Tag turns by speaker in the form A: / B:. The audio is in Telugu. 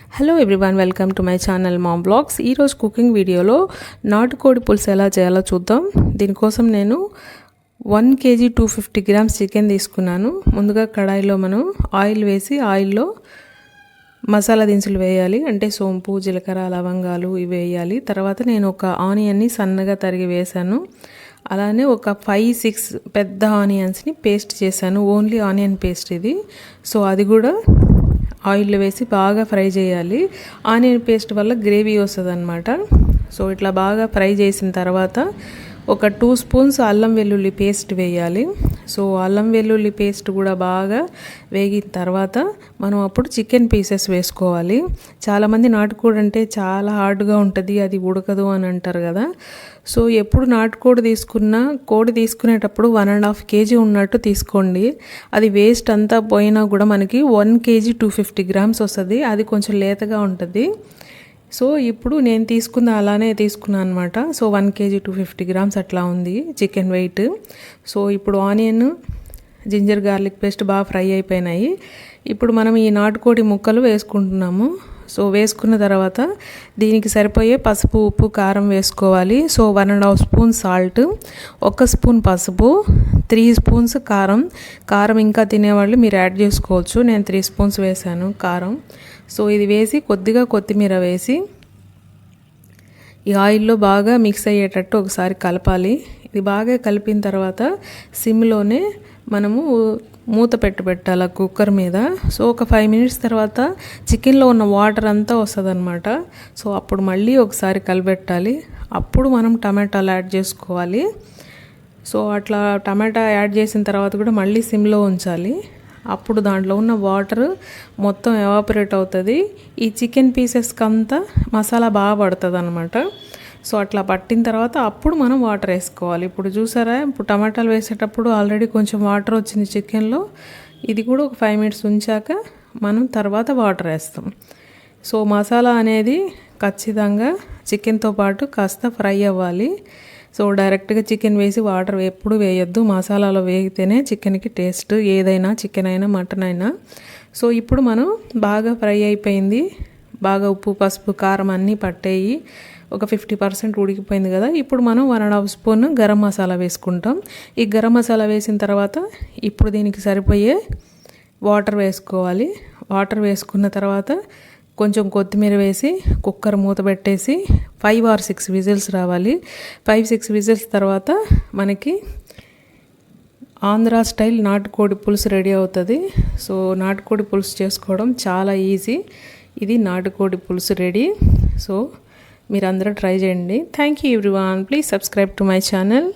A: Hello everyone, welcome to my channel mom blogs. ఈరోజు కుకింగ్ వీడియోలో నాటుకోడి పులుసు ఎలా చేయాలో చూద్దాం. దీనికోసం నేను 1 kg 250 grams చికెన్ తీసుకున్నాను. ముందుగా కడాయిలో మనం ఆయిల్ వేసి ఆయిల్లో మసాలా దినుసులు వేయాలి. అంటే సోంపు, జీలకర్ర, లవంగాలు ఇవి వేయాలి. తర్వాత నేను ఒక ఆనియన్ని సన్నగా తరిగి వేశాను. అలానే ఒక 5-6 పెద్ద ఆనియన్స్ని పేస్ట్ చేశాను. ఓన్లీ ఆనియన్ పేస్ట్ ఇది. సో అది కూడా ఆయిల్లో వేసి బాగా ఫ్రై చేయాలి. ఆనియన్ పేస్ట్ వల్ల గ్రేవీ వస్తుంది అన్నమాట. సో ఇట్లా బాగా ఫ్రై చేసిన తర్వాత ఒక 2 స్పూన్స్ అల్లం వెల్లుల్లి పేస్ట్ వేయాలి. సో అల్లం వెల్లుల్లి పేస్ట్ కూడా బాగా వేగిన తర్వాత మనం అప్పుడు చికెన్ పీసెస్ వేసుకోవాలి. చాలామంది నాటుకోడి అంటే చాలా హార్డ్గా ఉంటుంది, అది ఉడకదు అని అంటారు కదా. సో ఎప్పుడు నాటుకోడి కోడి తీసుకునేటప్పుడు 1.5 kg ఉన్నట్టు తీసుకోండి. అది వేస్ట్ అంతా పోయినా కూడా మనకి 1 kg 250 grams వస్తుంది. అది కొంచెం లేతగా ఉంటుంది. సో ఇప్పుడు నేను అలానే తీసుకున్నాను అనమాట. సో 1 kg 250 grams అట్లా ఉంది చికెన్ వెయిట్. సో ఇప్పుడు ఆనియన్, జింజర్ గార్లిక్ పేస్ట్ బాగా ఫ్రై అయిపోయినాయి. ఇప్పుడు మనం ఈ నాటుకోడి ముక్కలు వేసుకుంటున్నాము. సో వేసుకున్న తర్వాత దీనికి సరిపోయే పసుపు, ఉప్పు, కారం వేసుకోవాలి. సో 1.5 స్పూన్ సాల్ట్, 1 స్పూన్ పసుపు, 3 స్పూన్స్ కారం ఇంకా తినేవాళ్ళు మీరు యాడ్ చేసుకోవచ్చు. నేను 3 స్పూన్స్ వేసాను కారం. సో ఇది వేసి కొద్దిగా కొత్తిమీర వేసి ఈ ఆయిల్లో బాగా మిక్స్ అయ్యేటట్టు ఒకసారి కలపాలి. ఇది బాగా కలిపిన తర్వాత సిమ్లోనే మనము మూత పెట్టాలి కుక్కర్ మీద. సో ఒక 5 minutes తర్వాత చికెన్లో ఉన్న వాటర్ అంతా వస్తుందన్నమాట. సో అప్పుడు మళ్ళీ ఒకసారి కలిపెట్టాలి. అప్పుడు మనం టమాటాలు యాడ్ చేసుకోవాలి. సో అట్లా టమాటా యాడ్ చేసిన తర్వాత కూడా మళ్ళీ సిమ్లో ఉంచాలి. అప్పుడు దాంట్లో ఉన్న వాటర్ మొత్తం ఎవాపరేట్ అవుతుంది. ఈ చికెన్ పీసెస్కి అంతా మసాలా బాగా పడుతుంది అనమాట. సో అట్లా పట్టిన తర్వాత అప్పుడు మనం వాటర్ వేసుకోవాలి. ఇప్పుడు చూసారా, ఇప్పుడు టమాటాలు వేసేటప్పుడు ఆల్రెడీ కొంచెం వాటర్ వచ్చింది చికెన్లో. ఇది కూడా ఒక 5 minutes ఉంచాక మనం తర్వాత వాటర్ వేస్తాం. సో మసాలా అనేది ఖచ్చితంగా చికెన్తో పాటు కాస్త ఫ్రై అవ్వాలి. సో డైరెక్ట్గా చికెన్ వేసి వాటర్ ఎప్పుడు వేయొద్దు. మసాలాలో వేగితేనే చికెన్కి టేస్ట్, ఏదైనా చికెన్ అయినా మటన్ అయినా. సో ఇప్పుడు మనం బాగా ఫ్రై అయిపోయింది. బాగా ఉప్పు, పసుపు, కారం అన్నీ పట్టేయి. ఒక 50% ఉడికిపోయింది కదా. ఇప్పుడు మనం 1.5 స్పూన్ గరం మసాలా వేసుకుంటాం. ఈ గరం మసాలా వేసిన తర్వాత ఇప్పుడు దీనికి సరిపోయే వాటర్ వేసుకోవాలి. వాటర్ వేసుకున్న తర్వాత కొంచెం కొత్తిమీర వేసి కుక్కర్ మూత పెట్టేసి 5 or 6 విజిల్స్ రావాలి. 5-6 విజిల్స్ తర్వాత మనకి ఆంధ్రా స్టైల్ నాటుకోడి పులుసు రెడీ అవుతుంది. సో నాటుకోడి పులుసు చేసుకోవడం చాలా ఈజీ. ఇది నాటుకోడి పులుసు రెడీ. సో మీరందరూ ట్రై చేయండి. Thank you everyone. Please subscribe to my channel.